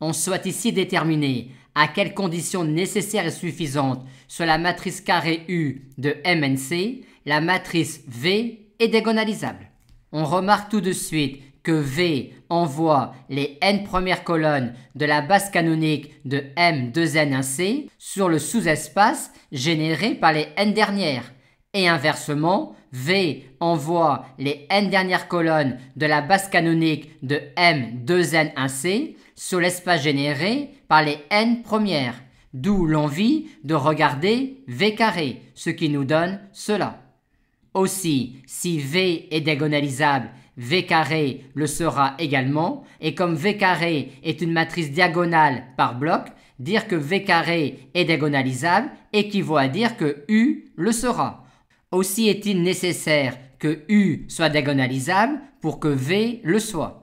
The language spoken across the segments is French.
On souhaite ici déterminer à quelles conditions nécessaires et suffisantes sur la matrice carrée U de MNC, la matrice V est diagonalisable. On remarque tout de suite que V envoie les n premières colonnes de la base canonique de M2N1C sur le sous-espace généré par les n dernières. Et inversement, V envoie les n dernières colonnes de la base canonique de M2N1C sur l'espace généré par les n premières. D'où l'envie de regarder V carré, ce qui nous donne cela. Aussi, si V est diagonalisable, V carré le sera également, et comme V carré est une matrice diagonale par bloc, dire que V carré est diagonalisable équivaut à dire que U le sera. Aussi est-il nécessaire que U soit diagonalisable pour que V le soit.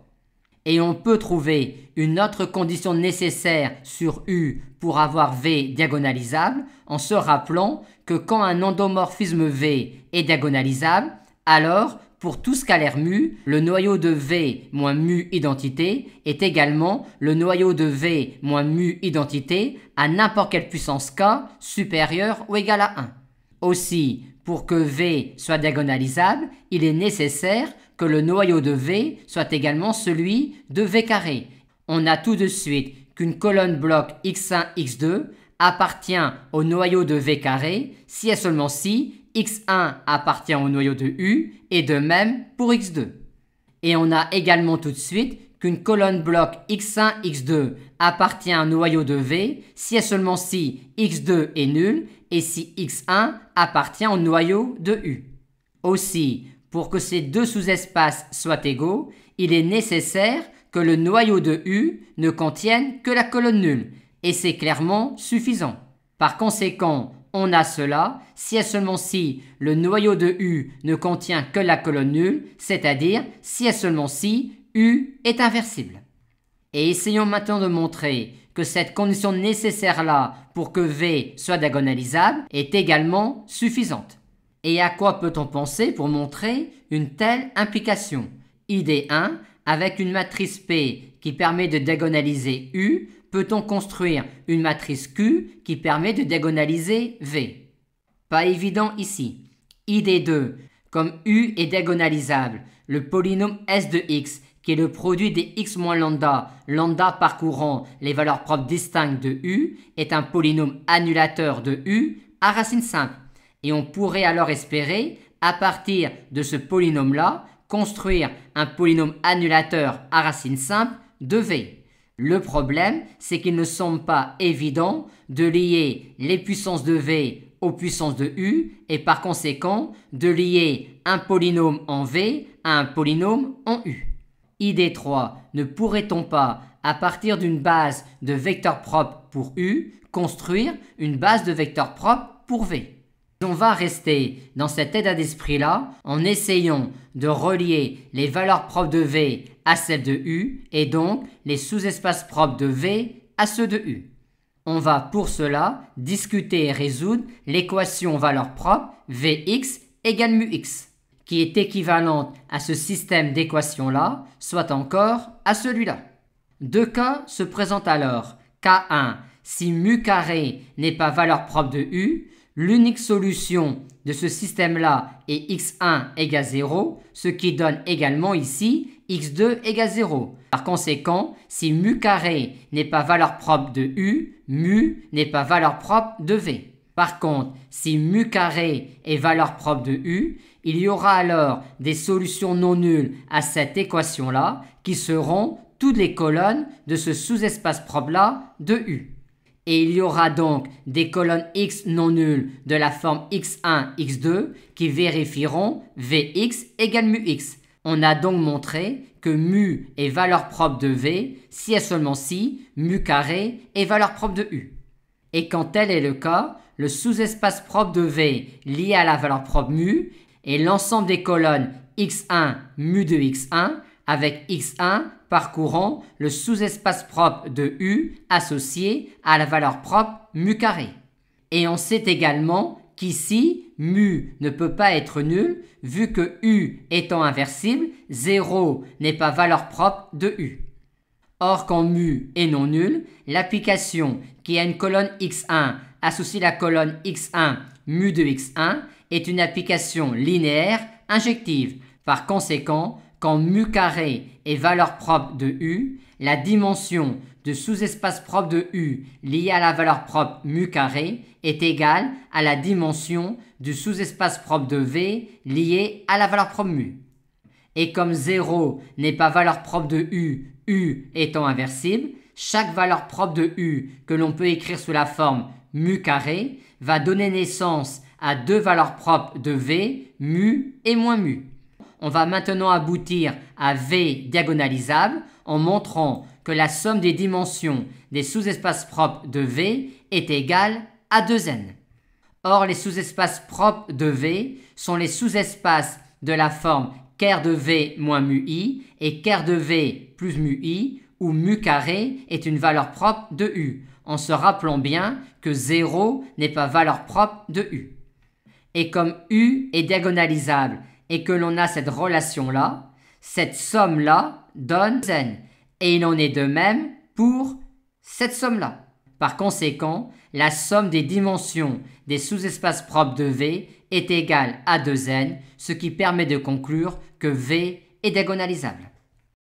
Et on peut trouver une autre condition nécessaire sur U pour avoir V diagonalisable en se rappelant que quand un endomorphisme V est diagonalisable, alors pour tout scalaire mu, le noyau de V moins mu identité est également le noyau de V moins mu identité à n'importe quelle puissance k supérieure ou égale à 1. Aussi, pour que V soit diagonalisable, il est nécessaire que le noyau de V soit également celui de V carré. On a tout de suite qu'une colonne bloc x1, x2 appartient au noyau de V carré si et seulement si x1 appartient au noyau de U et de même pour x2. Et on a également tout de suite qu'une colonne bloc x1, x2 appartient à un noyau de V si et seulement si x2 est nul et si x1 appartient au noyau de U. Aussi, pour que ces deux sous-espaces soient égaux, il est nécessaire que le noyau de U ne contienne que la colonne nulle, et c'est clairement suffisant. Par conséquent, on a cela si et seulement si le noyau de U ne contient que la colonne nulle, c'est-à-dire si et seulement si U est inversible. Et essayons maintenant de montrer que cette condition nécessaire-là pour que V soit diagonalisable est également suffisante. Et à quoi peut-on penser pour montrer une telle implication? Idée 1, avec une matrice P qui permet de diagonaliser U, peut-on construire une matrice Q qui permet de diagonaliser V? Pas évident ici. Idée 2, comme U est diagonalisable, le polynôme S de X, qui est le produit des X moins lambda, lambda parcourant les valeurs propres distinctes de U, est un polynôme annulateur de U à racine simple. Et on pourrait alors espérer, à partir de ce polynôme-là, construire un polynôme annulateur à racine simple de V. Le problème, c'est qu'il ne semble pas évident de lier les puissances de V aux puissances de U et par conséquent de lier un polynôme en V à un polynôme en U. Idée 3, ne pourrait-on pas, à partir d'une base de vecteurs propres pour U, construire une base de vecteurs propres pour V? On va rester dans cet état d'esprit-là en essayant de relier les valeurs propres de V à celles de U et donc les sous-espaces propres de V à ceux de U. On va pour cela discuter et résoudre l'équation valeur propre Vx égale mux, qui est équivalente à ce système d'équations-là, soit encore à celui-là. Deux cas se présentent alors. Cas 1, si mu carré n'est pas valeur propre de U, l'unique solution de ce système-là est x1 égale 0, ce qui donne également ici x2 égale 0. Par conséquent, si mu carré n'est pas valeur propre de U, mu n'est pas valeur propre de V. Par contre, si mu carré est valeur propre de U, il y aura alors des solutions non nulles à cette équation-là qui seront toutes les colonnes de ce sous-espace propre-là de U. Et il y aura donc des colonnes X non nulles de la forme x1, x2 qui vérifieront Vx égale mux. On a donc montré que mu est valeur propre de V si et seulement si mu carré est valeur propre de U. Et quand tel est le cas, le sous-espace propre de V lié à la valeur propre mu est l'ensemble des colonnes x1 mu de x1 avec x1 parcourant le sous-espace propre de U associé à la valeur propre mu carré. Et on sait également qu'ici, mu ne peut pas être nul vu que U étant inversible, 0 n'est pas valeur propre de U. Or, quand mu est non nul, l'application qui a une colonne x1 associe la colonne x1 mu de x1 est une application linéaire injective. Par conséquent, quand mu carré est valeur propre de U, la dimension de sous-espace propre de U liée à la valeur propre mu carré est égale à la dimension du sous-espace propre de V lié à la valeur propre mu. Et comme 0 n'est pas valeur propre de U, U étant inversible, chaque valeur propre de U que l'on peut écrire sous la forme mu carré va donner naissance à deux valeurs propres de V, mu et moins mu. On va maintenant aboutir à V diagonalisable en montrant que la somme des dimensions des sous-espaces propres de V est égale à 2n. Or, les sous-espaces propres de V sont les sous-espaces de la forme ker de V moins mu i et ker de V plus mu i, où mu carré est une valeur propre de U, en se rappelant bien que 0 n'est pas valeur propre de U. Et comme U est diagonalisable et que l'on a cette relation-là, cette somme-là donne n. Et il en est de même pour cette somme-là. Par conséquent, la somme des dimensions des sous-espaces propres de V est égale à 2n, ce qui permet de conclure que V est diagonalisable.